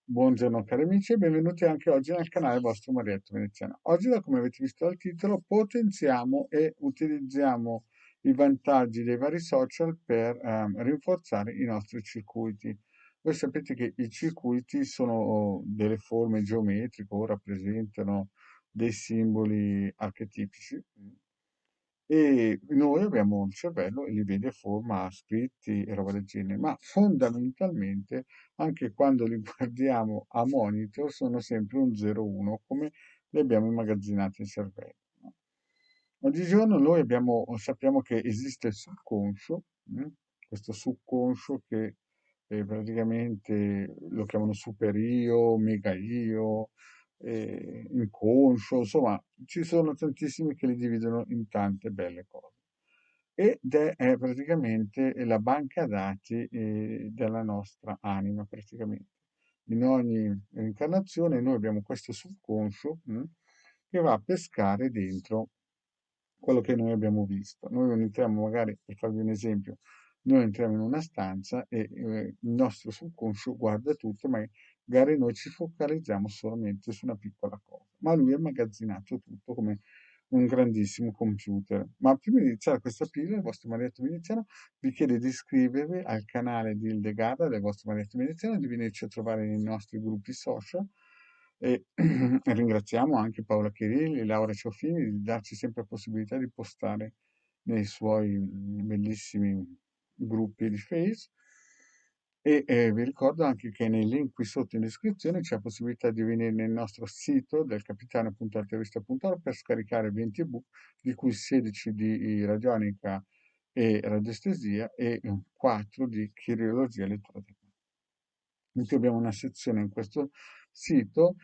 Buongiorno cari amici e benvenuti anche oggi nel canale vostro Marietto Veneziano. Oggi, da come avete visto dal titolo, potenziamo e utilizziamo i vantaggi dei vari social per rinforzare i nostri circuiti. Voi sapete che i circuiti sono delle forme geometriche o rappresentano dei simboli archetipici e noi abbiamo un cervello e li vede a forma scritti e roba del genere, ma fondamentalmente anche quando li guardiamo a monitor sono sempre un 0-1 come li abbiamo immagazzinati in cervello. No? Oggigiorno noi sappiamo che esiste il subconscio, questo subconscio che praticamente lo chiamano super io, mega io, inconscio, insomma, ci sono tantissimi che li dividono in tante belle cose. È praticamente la banca dati della nostra anima, praticamente. In ogni incarnazione noi abbiamo questo subconscio che va a pescare dentro quello che noi abbiamo visto. Noi non entriamo, magari, per farvi un esempio, noi entriamo in una stanza e il nostro subconscio guarda tutto, ma magari noi ci focalizziamo solamente su una piccola cosa, ma lui ha immagazzinato tutto come un grandissimo computer. Ma prima di iniziare questa pillola, il vostro Marietto Veneziano vi chiede di iscrivervi al canale di Ildegarda del vostro Marietto Veneziano, di venirci a trovare nei nostri gruppi social e ringraziamo anche Paola Chirilli e Laura Ciofini di darci sempre la possibilità di postare nei suoi bellissimi gruppi di Face. Vi ricordo anche che nei link qui sotto in descrizione c'è la possibilità di venire nel nostro sito del capitano.altervista.org per scaricare 20 ebook, di cui 16 di radionica e radiestesia e 4 di chirologia elettronica. In più abbiamo una sezione in questo sito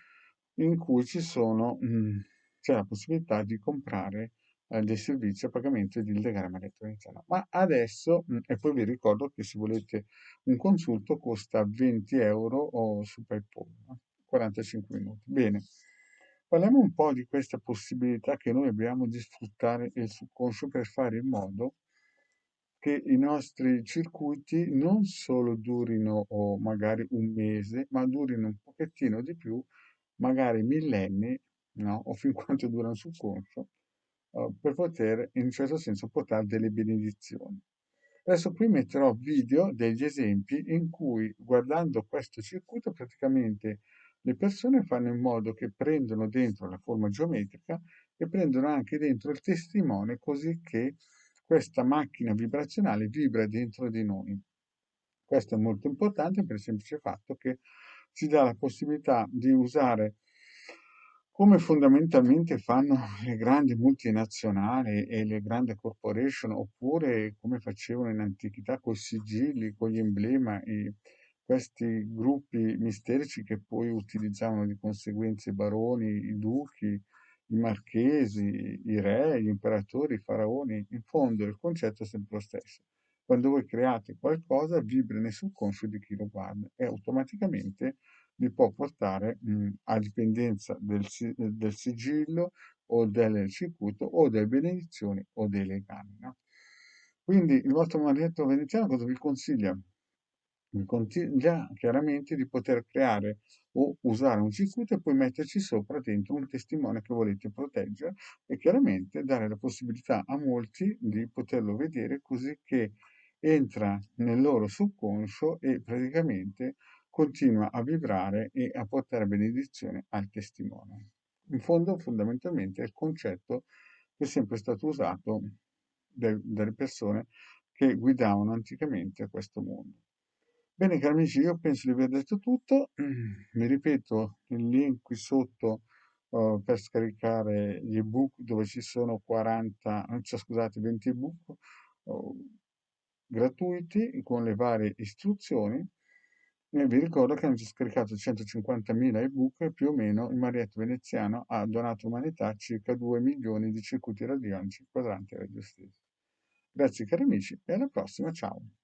in cui c'è la possibilità di comprare dei servizi a pagamento di Illegale Maletto Veneziano. Ma adesso, e poi vi ricordo che se volete un consulto costa 20 euro o su PayPal, 45 minuti. Bene, parliamo un po' di questa possibilità che noi abbiamo di sfruttare il subconscio per fare in modo che i nostri circuiti non solo durino o magari un mese, ma durino un pochettino di più, magari millenni, no? O fin quanto dura un subconscio, per poter, in un certo senso, portare delle benedizioni. Adesso qui metterò video degli esempi in cui, guardando questo circuito, praticamente le persone fanno in modo che prendono dentro la forma geometrica e prendono anche dentro il testimone, così che questa macchina vibrazionale vibra dentro di noi. Questo è molto importante per il semplice fatto che ci dà la possibilità di usare, come fondamentalmente fanno le grandi multinazionali e le grandi corporation, oppure come facevano in antichità con i sigilli, con gli emblemi, questi gruppi misterici che poi utilizzavano di conseguenza i baroni, i duchi, i marchesi, i re, gli imperatori, i faraoni. In fondo il concetto è sempre lo stesso. Quando voi create qualcosa, vibra nel subconscio di chi lo guarda e automaticamente vi può portare a dipendenza del sigillo o del circuito o delle benedizioni o dei legami. No? Quindi il vostro marietto veneziano cosa vi consiglia? Vi consiglia chiaramente di poter creare o usare un circuito e poi metterci sopra dentro un testimone che volete proteggere e chiaramente dare la possibilità a molti di poterlo vedere così che entra nel loro subconscio e praticamente continua a vibrare e a portare benedizione al testimone. In fondo, fondamentalmente, è il concetto che è sempre stato usato dalle persone che guidavano anticamente questo mondo. Bene, cari amici, io penso di aver detto tutto. Vi ripeto il link qui sotto per scaricare gli ebook dove ci sono 20 ebook uh, gratuiti con le varie istruzioni. E vi ricordo che hanno già scaricato 150.000 ebook e più o meno il Marietto Veneziano ha donato all'umanità circa 2 milioni di circuiti radionici quadranti radio stessi. Grazie cari amici e alla prossima, ciao!